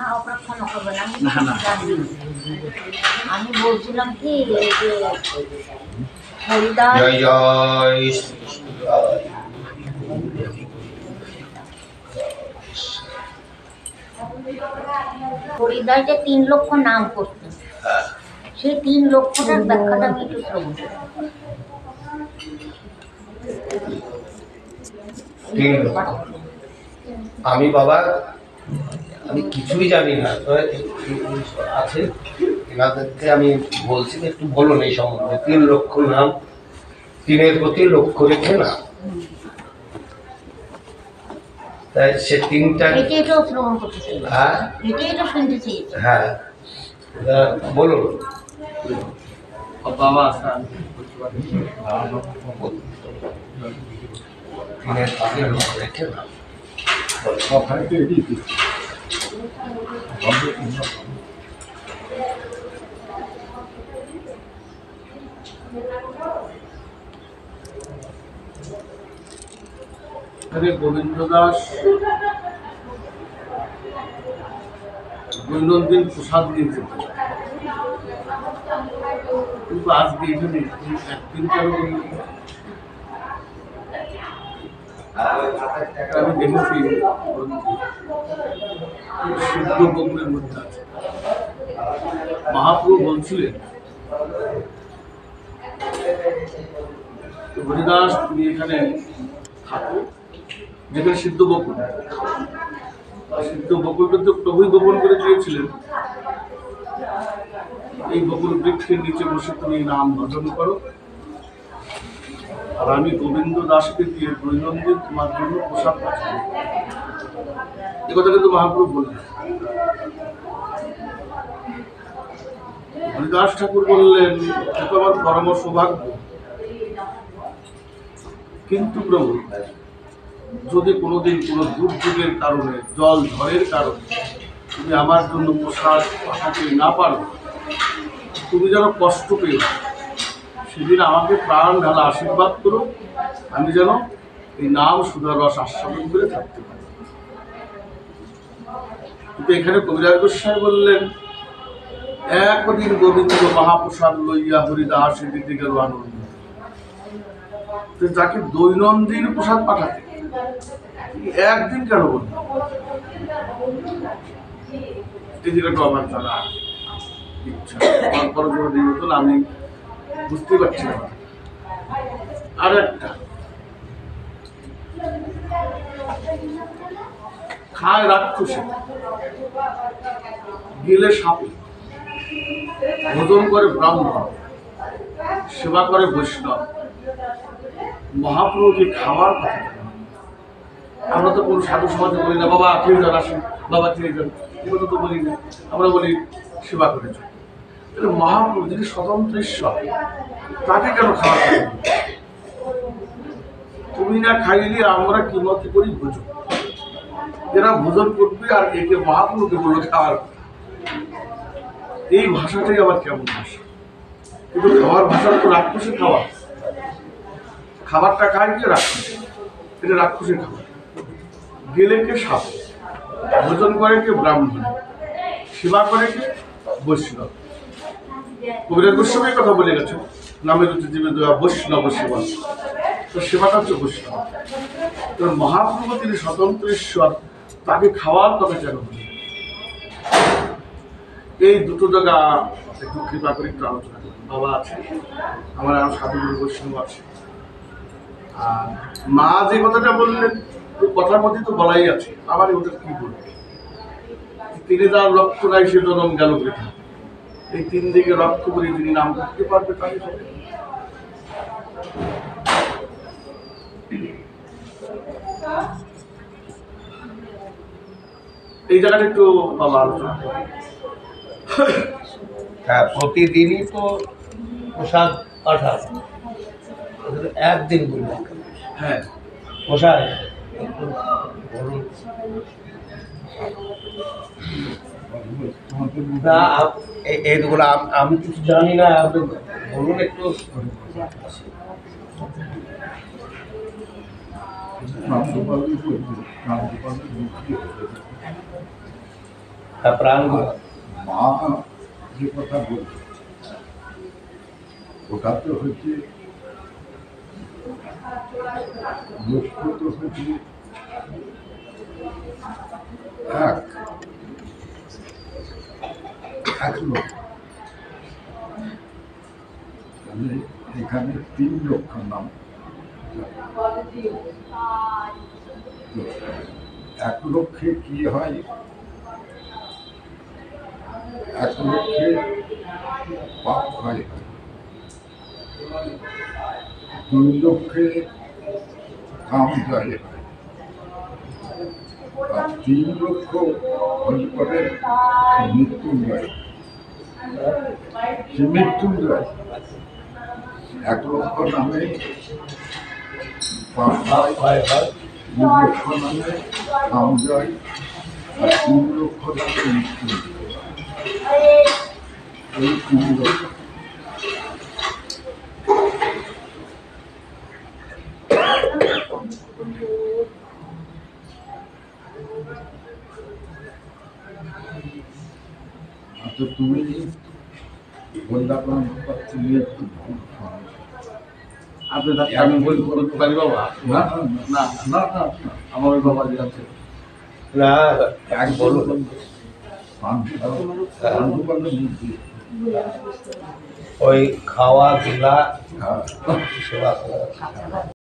না অপারেশন করবে না, না না আমি বলছিলাম কি এই যে হরিদাস জয় জয় হরিদাস যে 3 লক্ষ নাম করতেন, সেই 3 লক্ষটার ব্যাখ্যাটা আমি একটু শ্রবণ করব। আমি বাবা আমি কিছুই জানি না, আছে এনাদেরকে আমি বলছি একটু বলুন এই সম্বন্ধে। 3 লক্ষ নাম, 3-এর প্রতি লক্ষ্য রেখে না, তাই সে 3টা এটাও শ্রবণ করতে চাই, হ্যাঁ এটাও শুনতে চাই। হ্যাঁ বলুন বাবা। 3-এর প্রতি লক্ষ্য রেখে না। গোবিন্দ দাস দৈনন্দিন প্রসাদ নিয়ে যেতে, কিন্তু আজকে এখানে একদিন কেন আমি দেখেছি সিদ্ধ বগুড়ের মধ্যে আছে। মহাপ্রভু বলছিলেন হরিদাস তুমি এখানে থাকো, যেখানে সিদ্ধ বকুল, সিদ্ধ বকুলকে তো প্রভুই বপন করে দিয়েছিলেন। এই বকুল বৃক্ষের নিচে বসে তুমি নাম ভজন করো, আর আমি গোবিন্দ দাসকে দিয়ে দৈনন্দিন তোমার জন্য প্রসাদ পাঠাবো। এ কথা কিন্তু মহাপ্রভু বললেন। হরিদাস ঠাকুর বললেন এটা আমার পরম সৌভাগ্য, কিন্তু প্রভু যদি কোনোদিন কোনো দুর্যোগের কারণে, জল ঝড়ের কারণে তুমি আমার জন্য প্রসাদ পাঠাতে না পারো, তুমি যেন কষ্ট পেও, সেদিন আমাকে প্রাণ ঢালা আশীর্বাদ করো, আমি যেন এই নাম সুধার রস আস্বাদন করে থাকতে পারি। কিন্তু এখানে কবিরাজ গোস্বামী বললেন একদিন গোবিন্দ মহাপ্রসাদ লইয়া হরিদাস দিতে গেল আনন্দ। যাকে দৈনন্দিন প্রসাদ পাঠাতে একদিন কেন বলল, এই জায়গাটা আমার জানা ইচ্ছা, আমি বুঝতে পারছি না। আর একটা খায় রাক্ষসে, গেলে সাপে, ভোজন করে ব্রাহ্মণ, সেবা করে বৈষ্ণব। মহাপ্রভু যে খাওয়ার কথা, আমরা তো কোনো সাধু সমাজে বলি না বাবা খেয়ে যান, আসুন বাবা খেয়ে যান, এগুলো তো বলি না, আমরা বলি সেবা করেছ। তাহলে মহাপ্রভু যিনি স্বতন্ত্র ঈশ্বর, তাকে কেন খাওয়া? তুমি না খাইলে আমরা কি মতে করি ভোজন, এরা ভোজন করবে আর একে মহাপ্রভুকে বললো খাওয়ার। এই ভাষাটাই আবার কেমন ভাষা, কিন্তু খাওয়ার ভাষা তো রাক্ষসের খাওয়া। খাবারটা খায় কি রাক্ষস, এটা রাক্ষসের খাবার। গেলে কে সাপ, ভোজন করে কে ব্রাহ্মণ, সেবা করে কে বৈষ্ণব। কবিরাজ গোস্বামীর কথা বলে গেছে, নামের হচ্ছে জীবে দেওয়া বৈষ্ণব সেবা, তো সেবাটা হচ্ছে বৈষ্ণব। তো মহাপ্রভু তিনি স্বতন্ত্র ঈশ্বর, তাকে খাওয়ার কথা কেন বলি? এই দুটো জায়গা একটু কৃপা করে একটু আলোচনা করি। বাবা আছে, আমার আরো সাধুগুরু বৈষ্ণব আছে। আর মা যে কথাটা বললেন, ওই কথার মধ্যে তো বলাই আছে, আবার ওদের কি বলবে? তিনি তার লক্ষ্য নাই, সে জনম গেল বৃথা। এই 3 দিকে লক্ষ্য করে যিনি নাম করতে পারবে তাই হবে। এই জায়গাটা একটু বাবা আলোচনা করি। হ্যাঁ, প্রতিদিনই তো প্রসাদ পাঠায়, একদিন বললাম। হ্যাঁ, মশাই বলুন না, এইগুলো আমি কিছু জানি না, আপনি বলুন একটু। প্রাণ মা যে কথা বলছে ওটা তো হচ্ছে লক্ষ্য তো হচ্ছে এক লক্ষ, তাহলে এখানে 3 লক্ষ নাম। তো 1 লক্ষে কি হয়, 1 লক্ষে পাপ হয়, 2 লক্ষে কাম জয় হয়, আর 3 লক্ষ হল পরে মৃত্যুঞ্জয়। সে মৃত্যুঞ্জয় 1 লক্ষ নামে পাপ হয়, 2 লক্ষ নামে কাম জয়, আর 3 লক্ষ নামে মৃত্যুঞ্জয়। এই 3 লক্ষ আচ্ছা, তুমি বন্দাপন তুমি একটু ভুল শোনো। আপনি আমি বলতে পারি বাবা? না না না না, আমার ওই বাবা যে আছে না এক বলুন। ওই খাওয়া দিলা হ্যাঁ সেবা করা।